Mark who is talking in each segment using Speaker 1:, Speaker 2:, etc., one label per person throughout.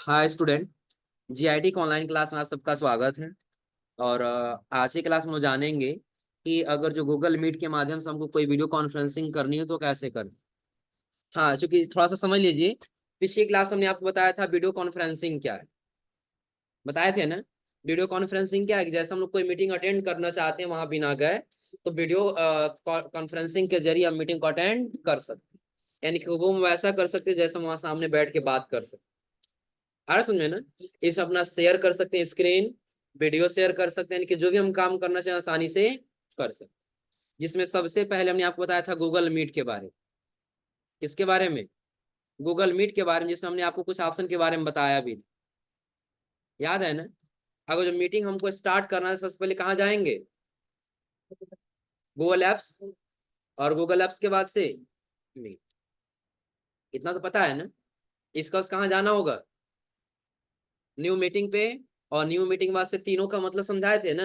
Speaker 1: Hi student. GIT की online class में आप सबका स्वागत है। और आज की क्लास में हम जानेंगे कि अगर जो गूगल मीट के माध्यम से हमको कोई वीडियो कॉन्फ्रेंसिंग करनी है तो कैसे करें। हाँ, क्योंकि थोड़ा सा समझ लीजिए। पिछली क्लास हमने आपको बताया था वीडियो कॉन्फ्रेंसिंग क्या है। बताए थे ना। वीडियो कॉन्फ्रेंसिंग क्या है कि जैसे हम लोग कोई मीटिंग अटेंड करना चाहते हैं वहां बिना गए, तो वीडियो कॉन्फ्रेंसिंग के जरिए हम मीटिंग को अटेंड कर सकते हैं। यानी कि वो हम वैसा कर सकते हैं जैसे हम वहां सामने बैठ के बात कर सकते। आ रहा समझ में ना। इस अपना शेयर कर सकते हैं स्क्रीन, वीडियो शेयर कर सकते हैं कि जो भी हम काम करना चाहें आसानी से कर सकते हैं। जिसमें सबसे पहले हमने आपको बताया था गूगल मीट के बारे में। किसके बारे में? गूगल मीट के बारे में, जिसमें हमने आपको कुछ ऑप्शन के बारे में बताया भी। याद है ना। अगर जो मीटिंग हमको स्टार्ट करना है सबसे पहले कहाँ जाएंगे? Google apps. और गूगल एप्स के बाद से मीट। इतना तो पता है ना। इसका कहाँ जाना होगा? न्यू मीटिंग पे। और न्यू मीटिंग बाद से तीनों का मतलब समझाए थे ना।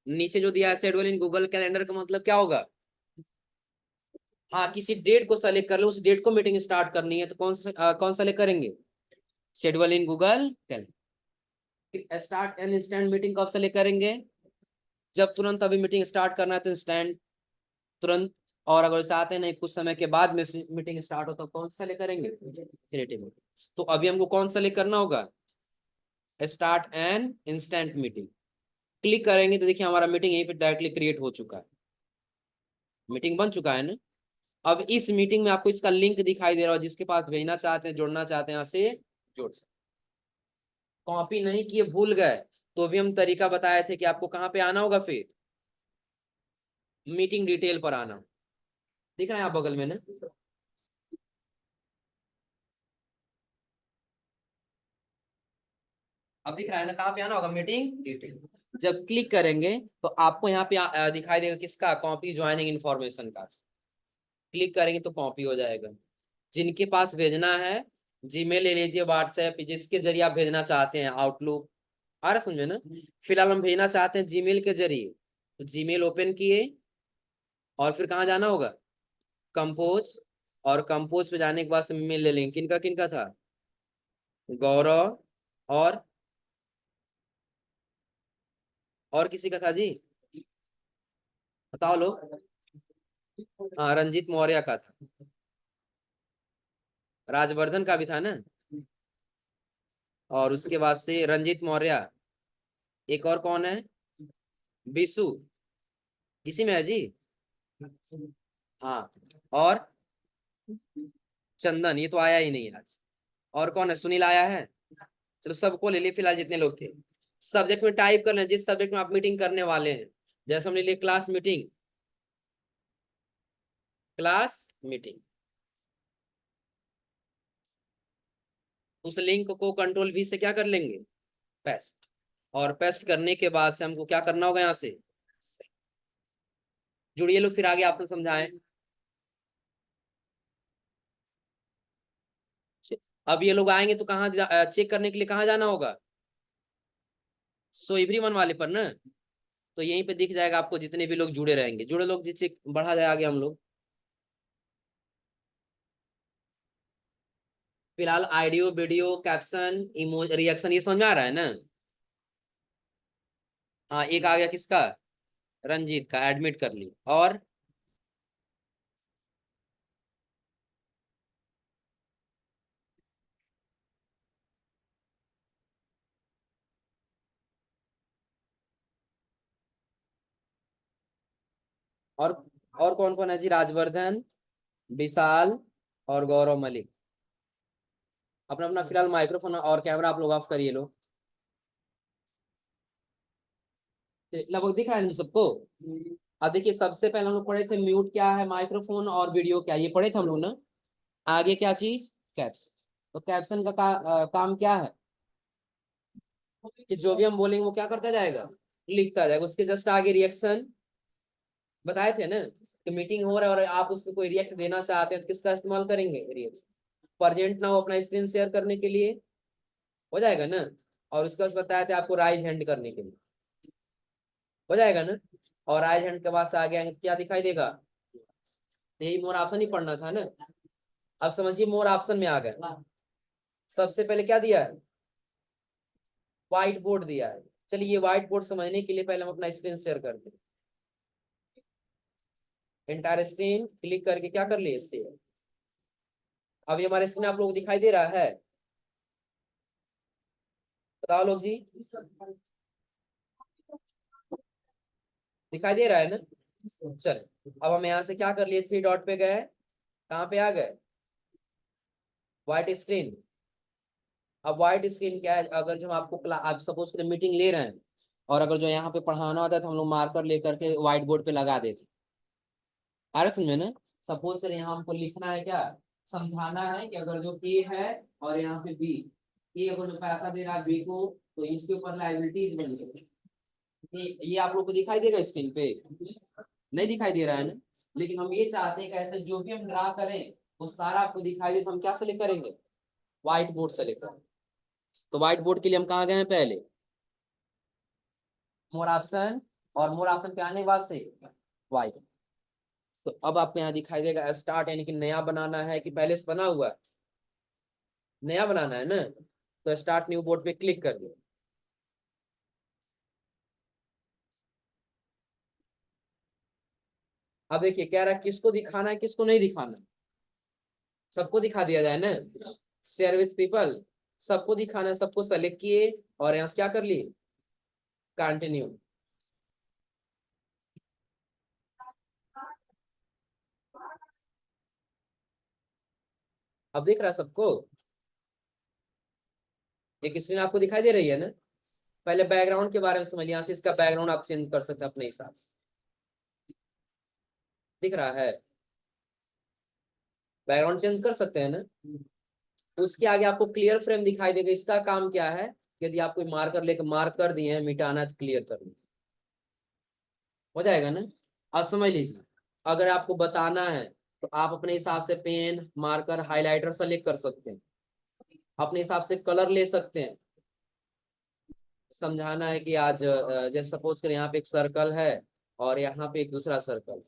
Speaker 1: नीचे जो दिया है शेड्यूल इन गूगल कैलेंडर का मतलब क्या होगा? हाँ, किसी डेट को सेलेक्ट कर लो, उस डेट को मीटिंग स्टार्ट करनी है तो कौन सेलेक्ट करेंगे? Schedule in Google calendar. Start and instant meeting कब सेलेक्ट करेंगे? जब तुरंत अभी मीटिंग स्टार्ट करना है तो इंस्टेंट, तुरंत। और अगर चाहते नहीं कुछ समय के बाद में मीटिंग स्टार्ट हो तो कौन सा सेलेक्ट करेंगे? क्रिएटिव। तो अभी हमको कौन सेलेक्ट करना होगा? Start and instant meeting. Click करेंगे तो देखिए हमारा मीटिंग यहीं पे डायरेक्टली क्रिएट हो चुका है। मीटिंग बन चुका है ना। अब इस मीटिंग में आपको इसका लिंक दिखाई दे रहा है, जिसके पास भेजना चाहते हैं, जोड़ना चाहते हैं, यहाँ से जोड़ सकते। कॉपी नहीं किए भूल गए तो भी हम तरीका बताए थे कि आपको कहाँ पे आना होगा, फिर मीटिंग डिटेल पर आना। दिख रहा है आप बगल में ना। अब दिख रहा है ना, कहाँ पे आना होगा? Meeting detail. जब क्लिक करेंगे तो आपको यहाँ पे दिखाई देगा किसका? कॉपी ज्वाइनिंग इन्फॉर्मेशन का। क्लिक करेंगे तो कॉपी हो जाएगा। जिनके पास भेजना है, जीमेल ले लीजिए, व्हाट्सएप जिसके जरिए आप भेजना चाहते हैं, आउटलुक। आ रहा समझे ना। फिलहाल हम भेजना चाहते हैं जीमेल के जरिए, तो जीमेल ओपन किए और फिर कहाँ जाना होगा? कंपोज। और कंपोज पे जाने के बाद से मेल ले लेंगे। किनका किनका था? गौरव। और किसी का था जी? बताओ लो। हाँ, रंजीत मौर्य का था। राजवर्धन का भी था ना। और उसके बाद से रंजीत मौर्य। एक और कौन है? बिशु। इसी में है जी। हाँ। और चंदन, ये तो आया ही नहीं आज। और कौन है? सुनील आया है। चलो सबको ले लिए फिलहाल जितने लोग थे। सब्जेक्ट में टाइप कर लें जिस सब्जेक्ट में आप मीटिंग करने वाले हैं। जैसे हमने लिए क्लास मीटिंग। Class meeting. उस लिंक को कंट्रोल वी से क्या कर लेंगे? पेस्ट। और पेस्ट करने के बाद से हमको क्या करना होगा? यहाँ से जुड़िए लोग, फिर आगे आपको समझाएं। अब ये लोग आएंगे तो कहाँ चेक करने के लिए कहाँ जाना होगा? सो एवरीवन वाले पर ना। तो यहीं पे दिख जाएगा आपको जितने भी लोग जुड़े रहेंगे। जुड़े लोग जिससे बढ़ा जाए आगे हम लोग। फिलहाल ऑडियो वीडियो कैप्शन इमोज रिएक्शन ये समझ में आ रहा है ना। हाँ, एक आ गया किसका? रंजीत का, एडमिट कर ली। और और कौन कौन है जी? राजवर्धन, विशाल और गौरव मलिक। अपना अपना फिलहाल माइक्रोफोन और कैमरा आप लोग ऑफ करिए लो। लगभग दिख रहा है ना सबको। अब देखिए सबसे पहले हम लोग पढ़े थे म्यूट क्या है, माइक्रोफोन और वीडियो क्या, ये पढ़े थे हम लोग ना। आगे क्या चीज? कैप्स। तो कैप्शन का काम क्या है? कि जो भी हम बोलेंगे वो क्या करता जाएगा? लिखता जाएगा। उसके जस्ट आगे रिएक्शन बताए थे ना कि मीटिंग हो रहा है और आप उसको कोई रिएक्ट देना चाहते हैं तो किसका इस्तेमाल करेंगे? रिएक्शन। प्रेजेंट ना हो अपना स्क्रीन शेयर करने के लिए, हो जाएगा ना। और उसका बताया था आपको राइज हैंड करने के लिए, हो जाएगा ना। और राइज हैंड के बाद से आगे आएंगे तो क्या दिखाई देगा? यही मोर ऑप्शन ही पढ़ना था ना। अब समझिए मोर ऑप्शन में आ गए। सबसे पहले क्या दिया है, व्हाइट बोर्ड दिया है। चलिए ये व्हाइट बोर्ड समझने के लिए पहले हम अपना स्क्रीन शेयर करते हैं। एंटायर स्क्रीन क्लिक करके क्या कर लिए इससे, अभी हमारे स्क्रीन आप लोग को दिखाई दे रहा है, बताओ लोग जी, दिखाई दे रहा है ना। चलो अब हम यहाँ से क्या कर लिए, थ्री डॉट पे गए, कहाँ पे आ गए, व्हाइट स्क्रीन। अब व्हाइट स्क्रीन क्या है, अगर जो आपको आप सपोज करें मीटिंग ले रहे हैं, और अगर जो यहाँ पे पढ़ाना होता है तो हम लोग मार्कर लेकर के व्हाइट बोर्ड पे लगा देते, आ रहा समझ में ना। सपोज करें यहाँ हमको लिखना है क्या, समझाना है कि अगर जो ए है और यहाँ पे बी, ए अगर जो पैसा दे रहा है बी को, तो इसके ऊपर लायबिलिटीज बन गई। ये आप लोग को दिखाई देगा स्क्रीन पे, नहीं दिखाई दे रहा है ना। लेकिन हम ये चाहते हैं कि ऐसे जो भी हम ड्रा करें वो सारा आपको दिखाई दे, तो हम क्या सेलेक्ट करेंगे, व्हाइट बोर्ड सेलेक्ट करें। तो व्हाइट बोर्ड के लिए हम कहाँ गए हैं, पहले मोर ऑप्शन, और मोर ऑप्शन पे आने के बाद से व्हाइट। तो अब आपको यहाँ दिखाई देगा स्टार्ट, यानी कि नया बनाना है कि पहले से बना हुआ है, नया बनाना है ना। तो स्टार्ट न्यू बोर्ड पे क्लिक कर दिया। अब देखिए कह रहा है किसको दिखाना है किसको नहीं दिखाना, सबको दिखा दिया जाए ना, शेयर विथ पीपल, सबको दिखाना है, सबको सेलेक्ट किए और यहाँ से क्या कर लिए, कंटिन्यू। अब दिख रहा है सबको, एक स्क्रीन आपको दिखाई दे रही है ना। पहले बैकग्राउंड के बारे में समझ लिया, यहाँ से इसका बैकग्राउंड आप चेंज कर सकते हैं अपने हिसाब से, दिख रहा है, बैकग्राउंड चेंज कर सकते हैं ना। उसके आगे आपको क्लियर फ्रेम दिखाई देगा, इसका काम क्या है, यदि आप कोई मार्कर लेकर मार्क कर दिए हैं, मिटाना है तो क्लियर कर दीजिए, हो जाएगा ना। अब समझ लीजिए, अगर आपको बताना है तो आप अपने हिसाब से पेन मार्कर हाइलाइटर सेलेक्ट कर सकते हैं, अपने हिसाब से कलर ले सकते हैं। समझाना है कि आज जैसे सपोज करें यहाँ पे एक सर्कल है और यहाँ पे एक दूसरा सर्कल,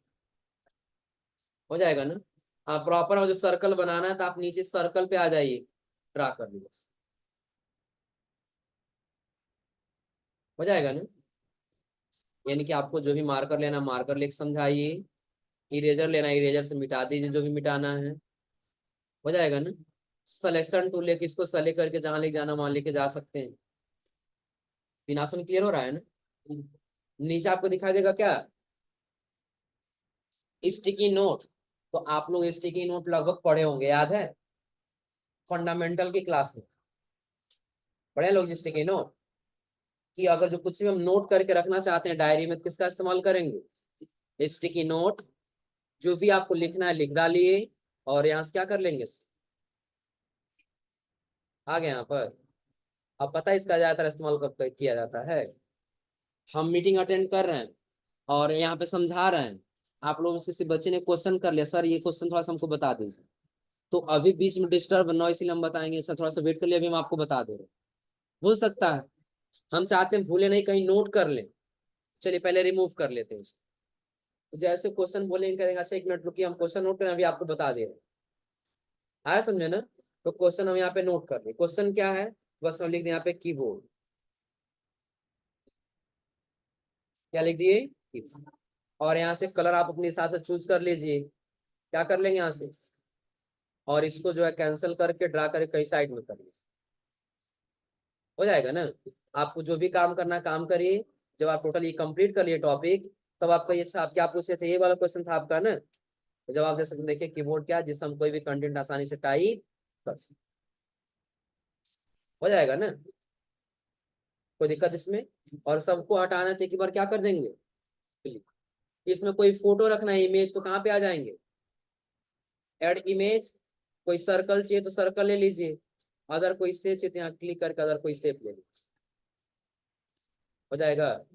Speaker 1: हो जाएगा ना। हाँ प्रॉपर जो सर्कल बनाना है तो आप नीचे सर्कल पे आ जाइए, ड्रा कर लीजिए, हो जाएगा ना। यानी कि आपको जो भी मार्कर लेना मार्कर लेके समझाइए, इरेजर लेना इरेजर से मिटा दीजिए जो भी मिटाना है, हो जाएगा ना। सिलेक्शन टूल लेके इसको सेलेक्ट करके जहां लेके जाना वहां लेके जा सकते हैं। तीन ऑप्शन क्लियर हो रहा है ना। नीचे आपको दिखाई देगा क्या, स्टिकी नोट। तो आप लोग स्टिकी नोट लगभग पढ़े होंगे, याद है फंडामेंटल की क्लास में, पढ़े लोग स्टिकी नोट, कि अगर जो कुछ भी हम नोट करके रखना चाहते हैं डायरी में तो किसका इस्तेमाल करेंगे, स्टिकी नोट। जो भी आपको लिखना है लिख डालिए और यहाँ से क्या कर लेंगे, आ गए यहाँ पर। अब पता है इसका ज्यादातर इस्तेमाल कब किया जाता है, हम मीटिंग अटेंड कर रहे हैं और यहाँ पे समझा रहे हैं, आप लोगों से किसी बच्चे ने क्वेश्चन कर लिया, सर ये क्वेश्चन थोड़ा सा हमको बता दीजिए, तो अभी बीच में डिस्टर्ब न हो इसलिए हम बताएंगे, सर थोड़ा सा वेट कर लिया अभी हम आपको बता दे रहे हैं, बोल सकता है। हम चाहते हैं भूले नहीं, कहीं नोट कर लें, चलिए पहले रिमूव कर लेते हैं इसको। तो जैसे क्वेश्चन बोलेंगे करेंगे, अच्छा एक मिनट रुकिए हम क्वेश्चन नोट करें, अभी आपको बता दे रहे हैं, आया समझे ना। तो क्वेश्चन हम यहाँ पे नोट कर रहे, क्वेश्चन क्या है, बस हम लिख दें यहाँ पे कीबोर्ड, क्या लिख दिए कीबोर्ड। और यहाँ से कलर आप अपने हिसाब से चूज कर लीजिए, क्या कर लेंगे यहाँ से, और इसको जो है कैंसिल करके ड्रा करके कहीं साइड में कर लीजिए, हो जाएगा ना। आपको जो भी काम करना काम करिए, जब आप टोटल ये कंप्लीट कर लिए टॉपिक, तब आपका ये आप क्या पूछे थे, ये वाला क्वेश्चन था आपका ना। तो जब आप दे सकते देखिए कीबोर्ड क्या है, जिससे हम कोई भी कंटेंट आसानी से टाइप कर सकते, हो जाएगा ना, कोई दिक्कत इसमें। और सबको हटाना तो एक बार क्या कर देंगे, इसमें कोई फोटो रखना है इमेज तो कहाँ पे आ जाएंगे, ऐड इमेज, कोई सर्कल चाहिए तो सर्कल ले लीजिए, अदर कोई शेप चाहिए तो यहाँ क्लिक करके अदर कोई शेप ले लीजिए, हो जाएगा।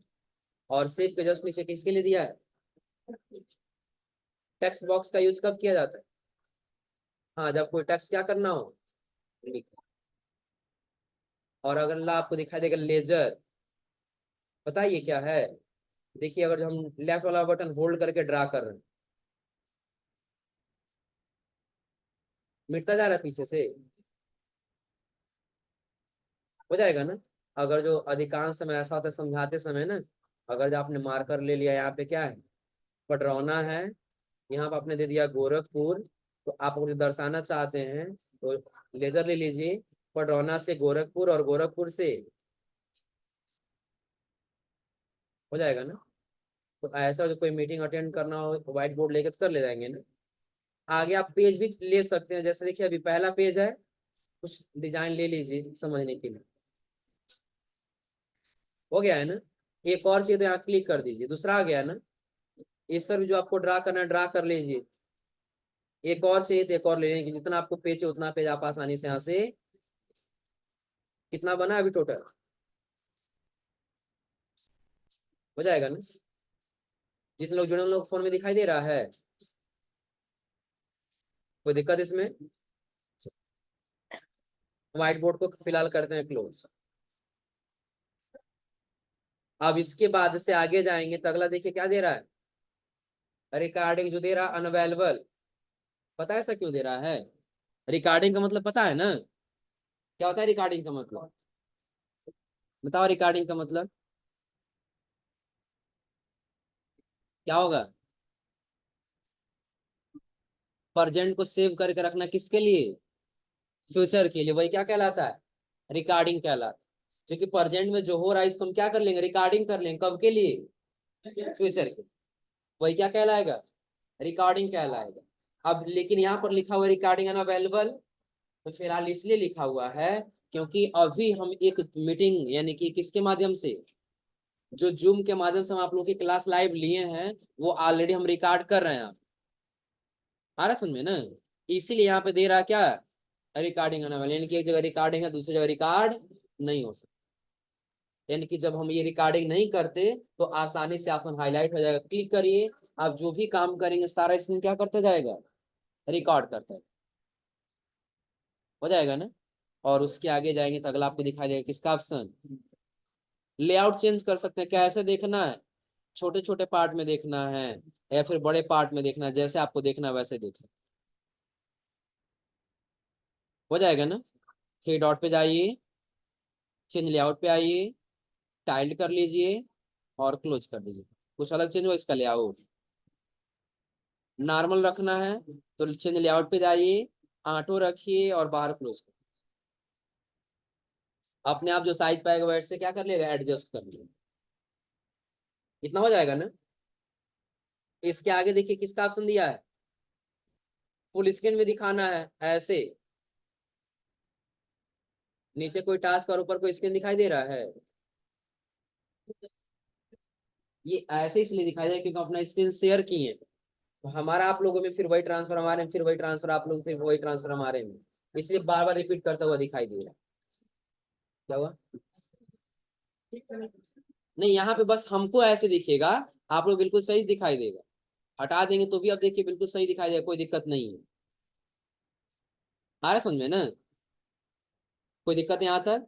Speaker 1: और शेप के जस्ट नीचे किसके लिए दिया है, टेक्स्ट बॉक्स का यूज कब किया जाता है, हाँ जब कोई टेक्स्ट क्या करना हो लिखना। और अगर ला आपको दिखाई देगा लेजर, बताइए क्या है, देखिए अगर जो हम लेफ्ट वाला बटन होल्ड करके ड्रा कर रहे हैं, मिटता जा रहा है पीछे से, हो जाएगा ना। अगर जो अधिकांश समय ऐसा होता है समझाते समय ना, अगर जो आपने मार्कर ले लिया, यहाँ पे क्या है, पडरौना है, यहाँ पे आपने दे दिया गोरखपुर, तो आप जो दर्शाना चाहते हैं तो लेजर ले लीजिए, पडरौना से गोरखपुर और गोरखपुर से, हो जाएगा ना। तो ऐसा जो कोई मीटिंग अटेंड करना हो तो व्हाइट बोर्ड लेकर कर ले जाएंगे ना। आगे आप पेज भी ले सकते हैं, जैसे देखिए अभी पहला पेज है, कुछ डिजाइन ले लीजिए समझने के लिए। हो गया है ना। एक और चाहिए तो यहाँ क्लिक कर दीजिए, दूसरा आ गया ना। इस पर भी जो आपको ड्रा करना है ड्रा कर लीजिए। एक और चाहिए तो एक और ले लेंगे, जितना आपको पेज है उतना पेज आप आसानी से यहाँ से, कितना बना अभी टोटल, हो जाएगा ना। जितने लोग जुड़े उन लोग फोन में दिखाई दे रहा है, कोई दिक्कत इसमें। व्हाइट बोर्ड को फिलहाल करते हैं क्लोज। अब इसके बाद से आगे जाएंगे तो अगला देखिए क्या दे रहा है, रिकॉर्डिंग जो दे रहा है अनअवेलेबल। पता है ऐसा क्यों दे रहा है? रिकॉर्डिंग का मतलब पता है ना, क्या होता है रिकॉर्डिंग का मतलब, बताओ रिकॉर्डिंग का मतलब क्या होगा? प्रेजेंट को सेव करके रखना, किसके लिए? फ्यूचर के लिए। वही क्या कहलाता है? रिकॉर्डिंग कहलाता है। जो कि प्रेजेंट में जो हो रहा है इसको हम क्या कर लेंगे, रिकॉर्डिंग कर लेंगे, कब के लिए? फ्यूचर के। वही क्या कहलाएगा? रिकॉर्डिंग कहलाएगा। अब लेकिन यहाँ पर लिखा हुआ रिकॉर्डिंग अनअवेलेबल, तो फिलहाल इसलिए लिखा हुआ है क्योंकि अभी हम एक मीटिंग यानी कि किसके माध्यम से, जो जूम के माध्यम से हम आप लोगों की क्लास लाइव लिए हैं, वो ऑलरेडी हम रिकॉर्ड कर रहे हैं। आ रहा समझ में ना। इसीलिए यहाँ पे दे रहा क्या, रिकॉर्डिंग आने वाली, यानी कि एक जगह रिकॉर्डिंग है दूसरी जगह रिकॉर्ड नहीं हो सकता। यानी कि जब हम ये रिकॉर्डिंग नहीं करते तो आसानी से ऑप्शन हाईलाइट हो जाएगा, क्लिक करिए, आप जो भी काम करेंगे सारा स्क्रीन क्या करता जाएगा, रिकॉर्ड करता है, हो जाएगा ना। और उसके आगे जाएंगे तो अगला आपको दिखाई देगा किसका ऑप्शन, लेआउट चेंज कर सकते हैं। कैसे देखना है, छोटे छोटे पार्ट में देखना है या फिर बड़े पार्ट में देखना है, जैसे आपको देखना है वैसे देख सकते, हो जाएगा ना। थ्री डॉट पे जाइए, चेंज लेआउट पे आइए, टाइल्ड कर लीजिए और क्लोज कर दीजिए। कुछ अलग चेंज हो इसका लेआउट, नॉर्मल रखना है तो चेंज लेआउट पे जाइए, ऑटो रखिए और बाहर क्लोज कर, अपने आप जो साइज पाएगा वैसे क्या कर लेगा, एडजस्ट कर लेगा। इतना हो जाएगा ना। इसके आगे देखिए किसका ऑप्शन दिया है, फुल स्क्रीन में दिखाना है ऐसे, नीचे कोई टास्क और ऊपर कोई स्क्रीन दिखाई दे रहा है। ये ऐसे इसलिए दिखाई दे रहा है क्योंकि अपना स्क्रीन शेयर किए हैं, तो हमारा आप लोगों में फिर वही ट्रांसफर हमारे में, फिर वही ट्रांसफर आप लोग, फिर वही ट्रांसफर हमारे में, इसलिए बार बार रिपीट करता हुआ दिखाई दे रहा है। क्या हुआ? नहीं, यहाँ पे बस हमको ऐसे दिखेगा, आप लोग बिल्कुल सही दिखाई देगा। हटा देंगे तो भी आप देखिए बिल्कुल सही दिखाई देगा, कोई दिक्कत नहीं है। आ रहा समझ में ना, कोई दिक्कत यहाँ तक।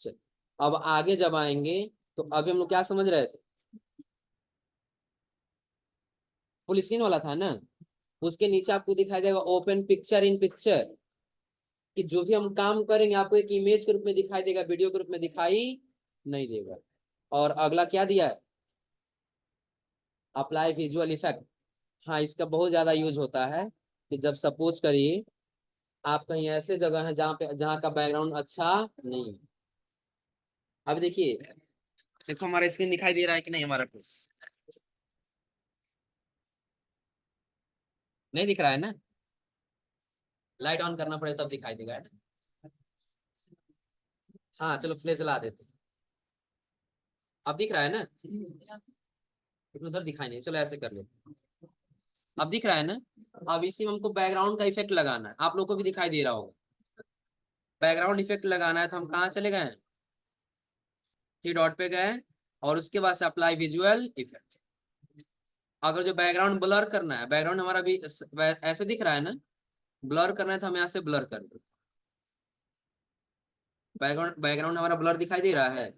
Speaker 1: चल, अब आगे जब आएंगे तो अभी हम लोग क्या समझ रहे थे, फुल स्क्रीन वाला था ना, उसके नीचे आपको दिखाई देगा ओपन पिक्चर इन पिक्चर, कि जो भी हम काम करेंगे आपको एक इमेज के रूप में दिखाई देगा, वीडियो के रूप में दिखाई नहीं देगा। और अगला क्या दिया है, अप्लाई विजुअल इफेक्ट। हाँ, इसका बहुत ज्यादा यूज होता है कि जब सपोज करिए आप कहीं ऐसे जगह है जहाँ पे, जहाँ का बैकग्राउंड अच्छा नहीं है। अब देखिए, देखो हमारा स्क्रीन दिखाई दे रहा है कि नहीं, हमारा फेस नहीं दिख रहा है ना, लाइट ऑन करना पड़ेगा तब दिखाई देगा, है ना। हाँ चलो फ्लैश जला देते हैं। अब दिख रहा है ना, उधर दिखाई नहीं, चलो ऐसे कर लेते हैं। अब दिख रहा है ना। अब इसी में हमको बैकग्राउंड का इफेक्ट लगाना है, आप लोग को भी दिखाई दे रहा होगा। बैकग्राउंड इफेक्ट लगाना है तो हम कहाँ चले गए, थ्री डॉट पे गए और उसके बाद से अप्लाई विजुअल इफेक्ट। अगर जो बैकग्राउंड ब्लर करना है, बैकग्राउंड हमारा भी ऐसे दिख रहा है ना, ब्लर करना है तो हम यहाँ से ब्लर कर दो। बैकग्राउंड बैकग्राउंड हमारा ब्लर दिखाई दे रहा है।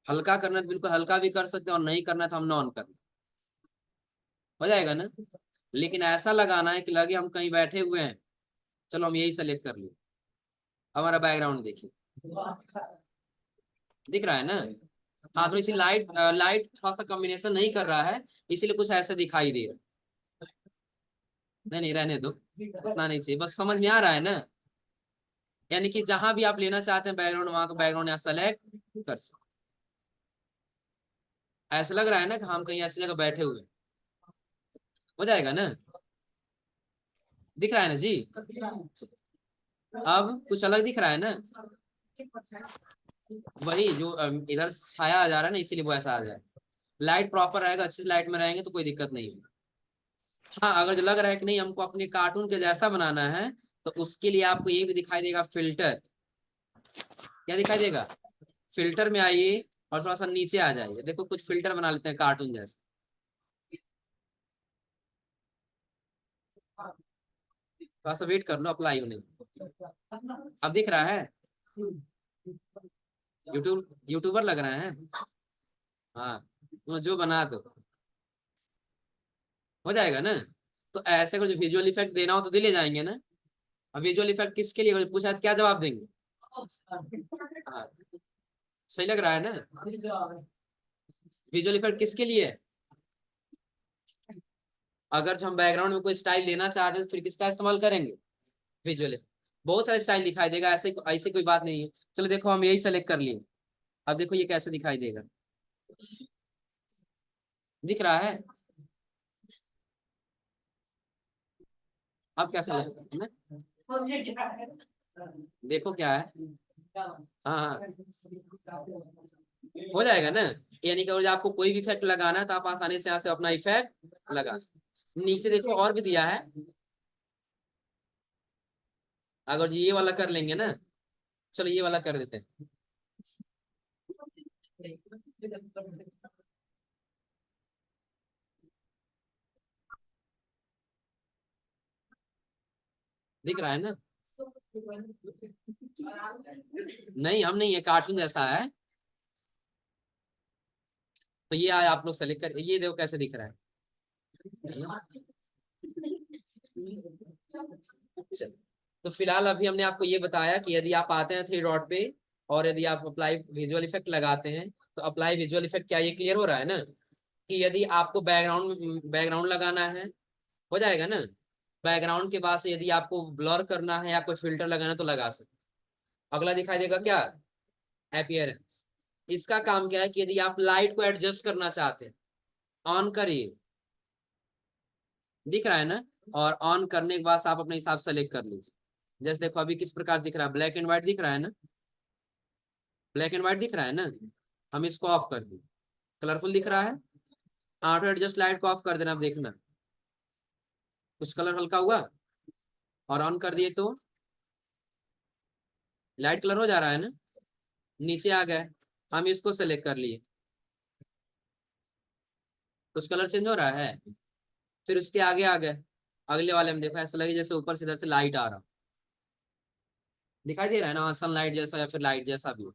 Speaker 1: हल्का करना है तो बिल्कुल हल्का भी कर सकते हैं, और नहीं करना है तो हम नॉन कर, हो जाएगा ना। लेकिन ऐसा लगाना है कि लगे हम कहीं बैठे हुए हैं। चलो हम यही सेलेक्ट कर लिए, हमारा बैकग्राउंड देखिए, दिख रहा है ना। हाँ, थोड़ी सी लाइट लाइट थोड़ा सा कॉम्बिनेशन नहीं कर रहा है, इसीलिए कुछ ऐसा दिखाई दे रहा है। नहीं नहीं, रहने दो, उतना नहीं चाहिए, बस समझ में आ रहा है ना। यानी कि जहां भी आप लेना चाहते हैं बैकग्राउंड, वहां का बैकग्राउंड यहाँ सेलेक्ट कर सकते। ऐसा लग रहा है ना कि हम कहीं ऐसी जगह बैठे हुए हैं। हो जाएगा ना, दिख रहा है ना जी। अब कुछ अलग दिख रहा है ना, वही जो इधर छाया आ जा रहा है ना, इसीलिए वो ऐसा आ जाए। लाइट प्रॉपर रहेगा, अच्छी लाइट में रहेंगे तो कोई दिक्कत नहीं होगी। हाँ, अगर जो लग रहा है कि नहीं हमको अपने कार्टून के जैसा बनाना है, तो उसके लिए आपको ये भी दिखाई देगा फिल्टर। क्या दिखाई देगा? फिल्टर में आइए और थोड़ा सा नीचे आ जाइए, देखो कुछ फिल्टर बना लेते हैं कार्टून जैसे। थोड़ा सा वेट कर लो, अप्लाई होने में। अब दिख रहा है? यूट्यूबर लग रहे हैं। हाँ, तो जो बना दो, हो जाएगा ना। तो ऐसे कुछ विजुअल इफेक्ट देना हो तो दिले जाएंगे ना। अब विजुअल इफेक्ट किसके लिए, अगर पूछा तो क्या जवाब देंगे? हाँ, सही लग रहा है ना। विजुअल इफेक्ट किसके लिए है? अगर जो हम बैकग्राउंड में कोई स्टाइल देना चाहते हैं तो फिर किसका इस्तेमाल करेंगे? विजुअल। बहुत सारे स्टाइल दिखाई देगा, ऐसे ऐसे कोई बात नहीं है। चलो देखो, हम यही सेलेक्ट कर लिए। अब देखो ये कैसे दिखाई देगा, दिख रहा है? अब कैसा लगता है ना? देखो क्या है। हाँ हाँ, हो जाएगा ना। यानी कि अगर आपको कोई भी इफेक्ट लगाना है तो आप आसानी से यहाँ से अपना इफेक्ट लगा सकते। नीचे देखो और भी दिया है। अगर ये वाला कर लेंगे ना, चलो ये वाला कर देते हैं। दिख रहा है ना? नहीं, हम नहीं, ये कार्टून जैसा है। तो ये आया, आप लोग सेलेक्ट कर, ये देखो कैसे दिख रहा है। अच्छा, तो फिलहाल अभी हमने आपको ये बताया कि यदि आप आते हैं थ्री डॉट पे और यदि आप अप्लाई विजुअल इफेक्ट लगाते हैं, तो अप्लाई विजुअल इफेक्ट, क्या ये क्लियर हो रहा है ना? कि यदि आपको बैकग्राउंड लगाना है, हो जाएगा ना। बैकग्राउंड के बाद से यदि आपको ब्लर करना है या कोई फिल्टर लगाना है तो लगा सकते। अगला दिखाई देगा क्या? अपीयरेंस। इसका काम क्या है कि यदि आप लाइट को एडजस्ट करना चाहते हैं, ऑन करिए, दिख रहा है ना। और ऑन करने के बाद आप अपने हिसाब से सेलेक्ट कर लीजिए। जैसे देखो अभी किस प्रकार दिख रहा है, ब्लैक एंड व्हाइट दिख रहा है ना। ब्लैक एंड व्हाइट दिख रहा है ना। हम इसको ऑफ कर दें, कलरफुल दिख रहा है। ऑटो एडजस्ट लाइट को ऑफ कर देना, अब देखना कुछ कलर हल्का हुआ। और ऑन कर दिए तो लाइट कलर हो जा रहा है ना। नीचे आ गए, हम इसको सेलेक्ट कर लिए, कुछ कलर चेंज हो रहा है। फिर उसके आगे आ गए, अगले वाले में देखो ऐसा लगे जैसे ऊपर से इधर से लाइट आ रहा, दिखाई दे रहा है ना, सनलाइट जैसा या फिर लाइट जैसा भी हो।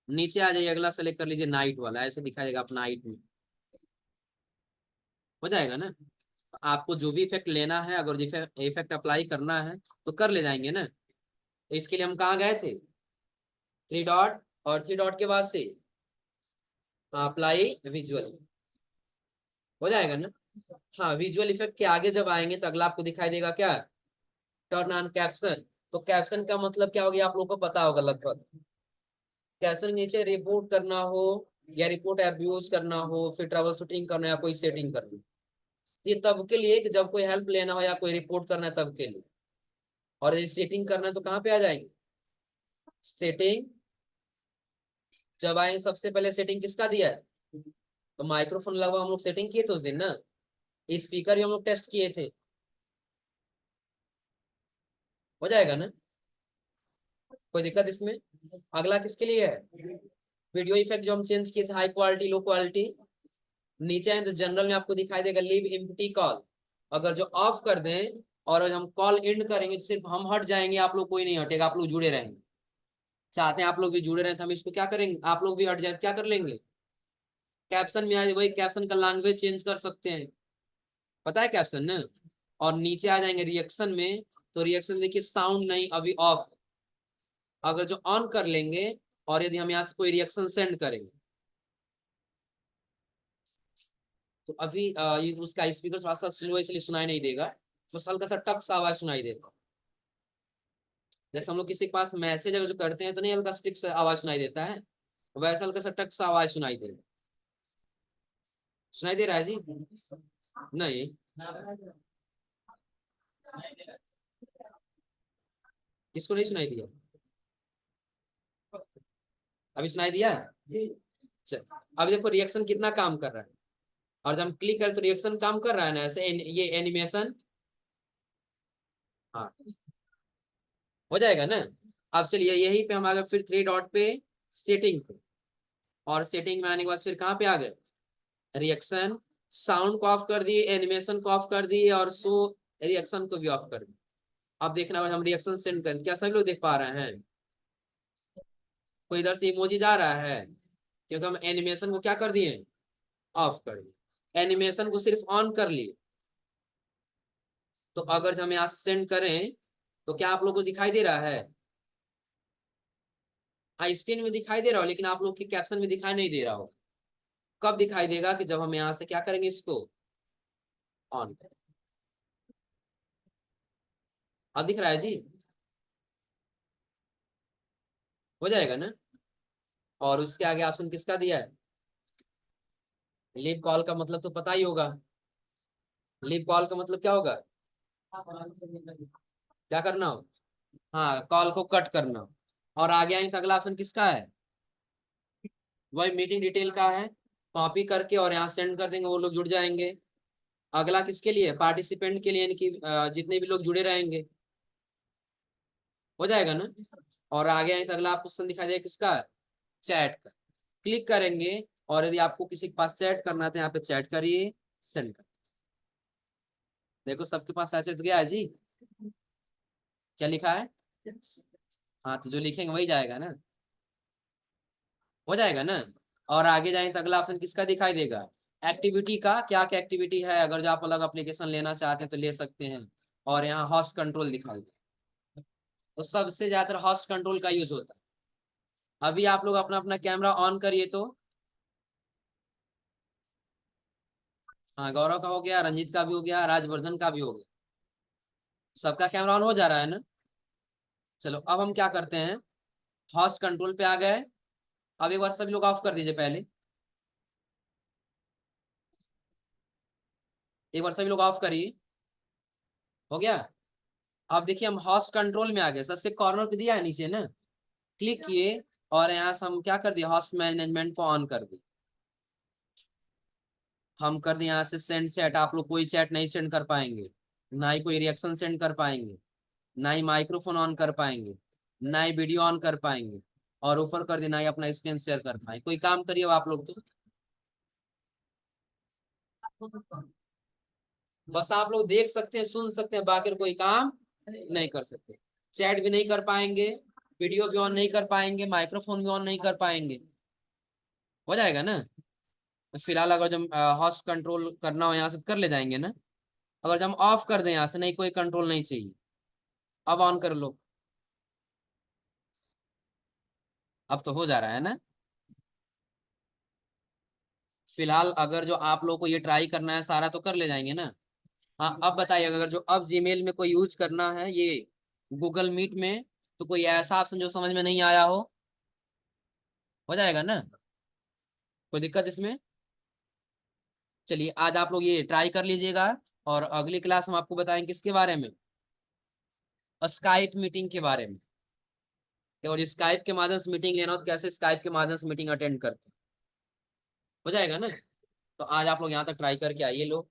Speaker 1: नीचे आ जाइए, अगला सेलेक्ट कर लीजिए नाइट वाला, ऐसे दिखाई देगा अपना नाइट में। हो जाएगा ना। आपको जो भी इफेक्ट लेना है, अगर इफेक्ट अप्लाई करना है तो कर ले जाएंगे ना। इसके लिए हम कहाँ गए थे? थ्री डॉट, और थ्री डॉट के बाद से अप्लाई विजुअल, हो जाएगा ना। हाँ, विजुअल इफेक्ट के आगे जब आएंगे तो अगला आपको दिखाई देगा क्या? Turn on caption. तो कैप्शन का मतलब क्या हो गया, आप लोगों को पता होगा लगभग। कैप्शन नीचे रिपोर्ट करना हो या रिपोर्ट अब्यूज करना हो, फिर ट्रबल शूटिंग करना या कोई सेटिंग करनी, ये तब के लिए कि जब कोई हेल्प लेना हो या कोई रिपोर्ट करना है तब के लिए। और यदि सेटिंग करना है तो कहाँ पे आ जाएंगे? सेटिंग। जब आएंगे सबसे पहले सेटिंग किसका दिया है? तो माइक्रोफोन लगा हम लोग सेटिंग किए थे उस दिन ना। स्पीकर भी हम लोग टेस्ट किए थे। हो जाएगा ना, कोई दिक्कत इसमें? अगला किसके लिए है? वीडियो इफेक्ट जो हम चेंज किए थे, हाई क्वालिटी लो क्वालिटी। नीचे आए तो जनरल में आपको दिखाई देगा लीव एम्प्टी कॉल। अगर जो ऑफ कर दें और अगर हम कॉल एंड करेंगे तो सिर्फ हम हट जाएंगे, आप लोग कोई नहीं हटेगा, आप लोग जुड़े रहेंगे। चाहते हैं आप लोग भी जुड़े रहे तो हम इसको क्या करेंगे, आप लोग भी हट जाए तो क्या कर लेंगे? कैप्शन में आए, वही कैप्शन का लैंग्वेज चेंज कर सकते हैं, पता है कैप्शन ना। और नीचे आ जाएंगे रिएक्शन में, तो रिएक्शन देखिए साउंड नहीं, अभी ऑफ। अगर जो ऑन कर लेंगे और यदि हम यहाँ से कोई रिएक्शन सेंड करेंगे तो अभी ये उसका स्पीकर थोड़ा सा स्लो इसलिए सुनाई नहीं देगा, तो हल्का सा टक सा आवाज सुनाई देगा। जैसे हम लोग किसी के पास मैसेज अगर जो करते हैं तो नहीं हल्का स्टिक से आवाज सुनाई देता है, वैसा हल्का सा टक सा आवाज सुनाई देगा। सुनाई दे रहा है जी? नहीं, किसको नहीं सुनाई दिया? अभी सुनाई दिया? चल, अभी देखो रिएक्शन कितना काम कर रहा है, और जब हम क्लिक करें तो रिएक्शन काम कर रहा है ना, ऐसे ये एनिमेशन। हाँ, हो जाएगा ना। अब चलिए यही पे हम आ गए फिर थ्री डॉट पे, सेटिंग पे, और सेटिंग में आने के बाद फिर कहाँ पे आ गए? रिएक्शन। साउंड को ऑफ कर दिए, एनिमेशन को ऑफ कर दिए, और शो रिएक्शन को भी ऑफ कर दिए। अब देखना हम रिएक्शन सेंड करें, क्या सभी लोग देख पा रहे हैं? कोई इधर से इमोजी जा रहा है? क्योंकि हम एनिमेशन को क्या कर दिए? ऑफ कर दिए, एनिमेशन को सिर्फ ऑन कर लिए। तो अगर हम यहाँ से सेंड करें तो क्या आप लोग को दिखाई दे रहा है? हाँ, स्क्रीन में दिखाई दे रहा हो, लेकिन आप लोग के कैप्शन में दिखाई नहीं दे रहा हो। कब दिखाई देगा? कि जब हम यहाँ से क्या करेंगे, इसको ऑन करें। अब दिख रहा है जी? हो जाएगा ना। और उसके आगे ऑप्शन किसका दिया है? लीव कॉल का मतलब तो पता ही होगा। लीव कॉल का मतलब क्या होगा? क्या करना हो? हाँ, कॉल को कट करना हो। और आगे आए तो अगला ऑप्शन किसका है? वही मीटिंग डिटेल का है। कॉपी करके और यहाँ सेंड कर देंगे, वो लोग जुड़ जाएंगे। अगला किसके लिए? पार्टिसिपेंट के लिए, यानी कि जितने भी लोग जुड़े रहेंगे। हो जाएगा ना। और आगे आए तो अगला आपको ऑप्शन दिखाई देगा किसका? चैट का। क्लिक करेंगे, और यदि आपको किसी के पास चैट करना है तो यहाँ पे चैट करिए, सेंड कर। देखो सबके पास मैसेज गया है जी। क्या लिखा है? हाँ, तो जो लिखेंगे वही जाएगा ना। हो जाएगा ना। और आगे जाएं तो अगला ऑप्शन किसका दिखाई देगा? एक्टिविटी का। क्या क्या एक्टिविटी है? अगर जो आप अलग एप्लीकेशन लेना चाहते हैं तो ले सकते हैं। और यहाँ हॉस्ट कंट्रोल दिखाई देगा। तो सबसे ज्यादा हॉस्ट कंट्रोल का यूज होता है। अभी आप लोग अपना अपना कैमरा ऑन करिए तो। हाँ, गौरव का हो गया, रंजीत का भी हो गया, राजवर्धन का भी हो गया। सबका कैमरा ऑन हो जा रहा है ना। चलो अब हम क्या करते हैं, हॉस्ट कंट्रोल पे आ गए। अब एक बार सभी लोग ऑफ कर दीजिए पहले। एक बार सभी लोग ऑफ करिए। हो गया। अब देखिए हम हॉस्ट कंट्रोल में आ गए, सबसे कॉर्नर पे दिया है नीचे ना, क्लिक किए, और यहाँ से हम क्या कर दिए, हॉस्ट मैनेजमेंट को ऑन कर दिए। हम कर दिए यहाँ से सेंड चैट। आप लोग कोई चैट नहीं सेंड कर पाएंगे, ना ही कोई रिएक्शन सेंड कर पाएंगे, ना ही माइक्रोफोन ऑन कर पाएंगे, ना ही वीडियो ऑन कर पाएंगे, और ऊपर कर दिए ना ही अपना स्क्रीन शेयर कर पाएंगे। कोई काम करिए अब आप लोग तो। बस आप लोग देख सकते हैं, सुन सकते हैं, बाकी कोई काम नहीं कर सकते। चैट भी नहीं कर पाएंगे, वीडियो भी ऑन नहीं कर पाएंगे, माइक्रोफोन भी ऑन नहीं कर पाएंगे। हो जाएगा ना। तो फिलहाल अगर जब हॉस्ट कंट्रोल करना हो यहाँ से कर ले जाएंगे ना। अगर जब हम ऑफ कर दें यहाँ से, नहीं कोई कंट्रोल नहीं चाहिए, अब ऑन कर लो। अब तो हो जा रहा है ना। फिलहाल अगर जो आप लोग को ये ट्राई करना है सारा तो कर ले जाएंगे ना। हाँ, अब बताइए, अगर जो अब जीमेल में कोई यूज करना है ये गूगल मीट में, तो कोई ऐसा ऑप्शन जो समझ में नहीं आया हो? हो जाएगा ना। कोई दिक्कत इसमें? चलिए आज आप लोग ये ट्राई कर लीजिएगा, और अगली क्लास हम आपको बताएंगे किसके बारे में? स्काइप मीटिंग के बारे में। और स्काइप के माध्यम से मीटिंग लेना हो तो कैसे स्काइप के माध्यम से मीटिंग अटेंड करते हैं। हो जाएगा ना। तो आज आप लोग यहाँ तक ट्राई करके आइए लोग।